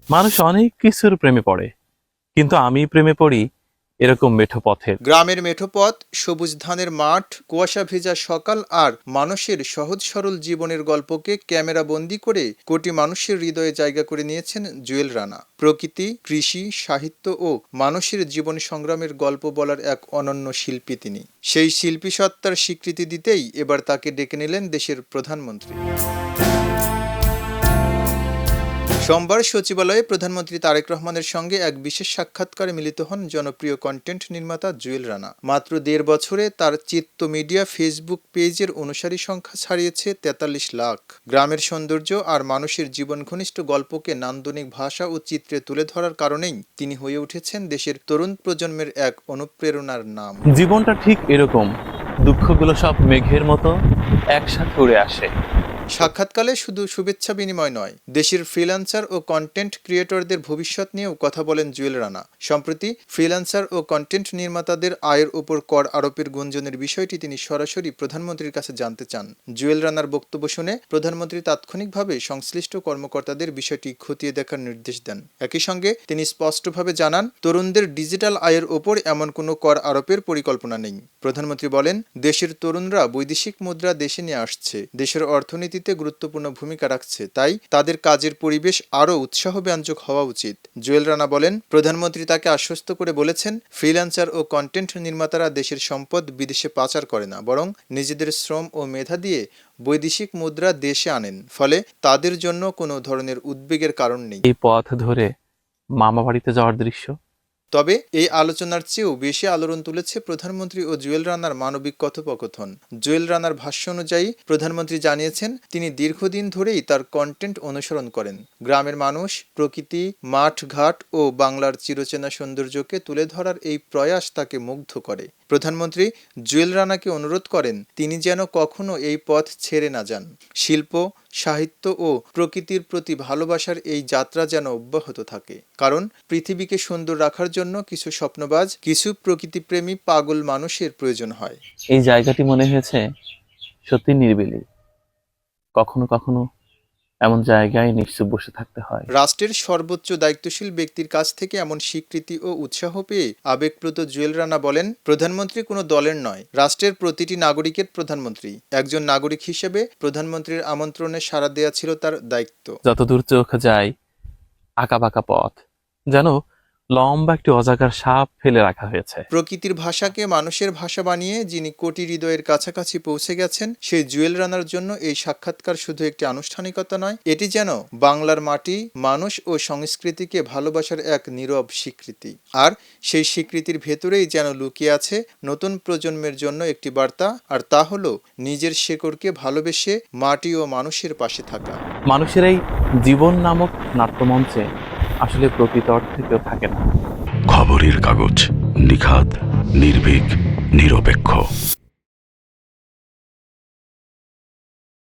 মানুষ অনেক কিছুর প্রেমে পড়ে, কিন্তু আমি প্রেমে পড়ি এরকম মেঠো পথের। গ্রামের মেঠো পথ, সবুজ ধানের মাঠ, কুয়াশা ভেজা সকাল আর মানুষের সহজ সরল জীবনের গল্পকে ক্যামেরা বন্দি করে কোটি মানুষের হৃদয়ে জায়গা করে নিয়েছেন জুয়েল রানা। প্রকৃতি, কৃষি, সাহিত্য ও মানুষের জীবন সংগ্রামের গল্প বলার এক অনন্য শিল্পী তিনি। সেই শিল্পী সত্তার স্বীকৃতি দিতেই এবার তাকে ডেকে নিলেন দেশের প্রধানমন্ত্রী। সোমবার সচিবালয়ে প্রধানমন্ত্রী তারেক রহমানের সঙ্গে এক বিশেষ সাক্ষাৎকারে মিলিত হন জনপ্রিয় কন্টেন্ট নির্মাতা জুয়েল রানা। মাত্র ১.৫ বছরে তার চিত্ত মিডিয়া ফেসবুক পেজের অনুসারী সংখ্যা ছাড়িয়েছে ৪৩ লাখ। গ্রামের সৌন্দর্য আর মানুষের জীবন ঘনিষ্ঠ গল্পকে নান্দনিক ভাষা ও চিত্রে তুলে ধরার কারণেই তিনি হয়ে উঠেছেন দেশের তরুণ প্রজন্মের এক অনুপ্রেরণার নাম। জীবনটা ঠিক এরকম, দুঃখগুলো সব মেঘের মতো একসাথে উড়ে আসে। সাক্ষাৎকালে শুধু শুভেচ্ছা বিনিময় নয়, দেশের ফ্রিল্যান্সার ও কন্টেন্ট ক্রিয়েটরদের ভবিষ্যৎ নিয়েও কথা বলেন জুয়েল রানা। সম্প্রতি ফ্রিল্যান্সার ও কন্টেন্ট নির্মাতাদের আয়ের উপর কর আরোপের গুঞ্জনের বিষয়টি তিনি সরাসরি প্রধানমন্ত্রীর কাছে জানতে চান। জুয়েল রানার বক্তব্য শুনে প্রধানমন্ত্রী তাৎক্ষণিকভাবে সংশ্লিষ্ট কর্মকর্তাদের বিষয়টি খতিয়ে দেখার নির্দেশ দেন। একই সঙ্গে তিনি স্পষ্টভাবে জানান, তরুণদের ডিজিটাল আয়ের ওপর এমন কোনো কর আরোপের পরিকল্পনা নেই। প্রধানমন্ত্রী বলেন, দেশের তরুণরা বৈদেশিক মুদ্রা দেশে নিয়ে আসছে, দেশের অর্থনীতি গুরুত্বপূর্ণ ভূমিকা রাখছে, তাই তাদের কাজের পরিবেশ আরও উৎসাহব্যঞ্জক হওয়া উচিত। জুয়েল রানা বলেন, প্রধানমন্ত্রী তাকে আশ্বস্ত করে বলেছেন, ফ্রিল্যান্সার ও কন্টেন্ট নির্মাতারা দেশের সম্পদ বিদেশে পাচার করে না, বরং নিজেদের শ্রম ও মেধা দিয়ে বৈদেশিক মুদ্রা দেশে আনেন। ফলে তাদের জন্য কোনো ধরনের উদ্বেগের কারণ নেই। এই পথ ধরে মামা বাড়িতে যাওয়ার দৃশ্য। তবে এই আলোচনার চেয়েও বেশি আলোড়ন তুলেছে প্রধানমন্ত্রী ও জুয়েল রানার মানবিক কথোপকথন। জুয়েল রানার ভাষ্য অনুযায়ী প্রধানমন্ত্রী জানিয়েছেন, তিনি দীর্ঘদিন ধরেই তার কন্টেন্ট অনুসরণ করেন। গ্রামের মানুষ, প্রকৃতি, মাঠ ঘাট ও বাংলার চিরচেনা সৌন্দর্যকে তুলে ধরার এই প্রয়াস তাকে মুগ্ধ করে। প্রধানমন্ত্রী জুয়েল রানাকে অনুরোধ করেন, তিনি যেন কখনো এই পথ ছেড়ে না যান। শিল্প, সাহিত্য ও প্রকৃতির প্রতি ভালোবাসার এই যাত্রা যেন অব্যাহত থাকে, কারণ পৃথিবীকে সুন্দর রাখার জন্য কিছু স্বপ্নবাজ, কিছু প্রকৃতিপ্রেমী পাগল মানুষের প্রয়োজন হয়। এই জায়গাটি মনে হয়েছে সত্যি নিরিবিলি। কখনো কখনো এমন জায়গায় নিশ্চুপ বসে থাকতে হয়। রাষ্ট্রের সর্বোচ্চ দায়িত্বশীল ব্যক্তির কাছ থেকে এমন স্বীকৃতি ও উৎসাহ পেয়ে আবেগপ্রত জুয়েল রানা বলেন, প্রধানমন্ত্রী কোনো দলের নয়, রাষ্ট্রের প্রতিটি নাগরিকের প্রধানমন্ত্রী। একজন নাগরিক হিসেবে প্রধানমন্ত্রীর আমন্ত্রণে সাড়া দেওয়া ছিল তার দায়িত্ব। যতদূর চোখ যায় আঁকাবাঁকা পথ, যেন লম্বা একটি অজাগার সাপ ফেলে রাখা হয়েছে। প্রকৃতির ভাষাকে মানুষের ভাষা বানিয়ে যিনি কোটি হৃদয়ের কাছাকাছি পৌঁছে গেছেন, সেই জুয়েল রানার জন্য এই সাক্ষাৎকার শুধু একটি আনুষ্ঠানিকতা নয়, এটি যেন বাংলার মাটি, মানুষ ও সংস্কৃতিকে ভালোবাসার এক নীরব স্বীকৃতি। আর সেই স্বীকৃতির ভেতরেই যেন লুকিয়ে আছে নতুন প্রজন্মের জন্য একটি বার্তা, আর তা হলো নিজের শেকড়কে ভালোবেসে মাটি ও মানুষের পাশে থাকা। মানুষের এই জীবন নামক নাট্যমঞ্চে আসলে প্রকৃত অর্থে কেউ থাকে না। খবরের কাগজ, নিখাদ, নির্ভীক, নিরপেক্ষ।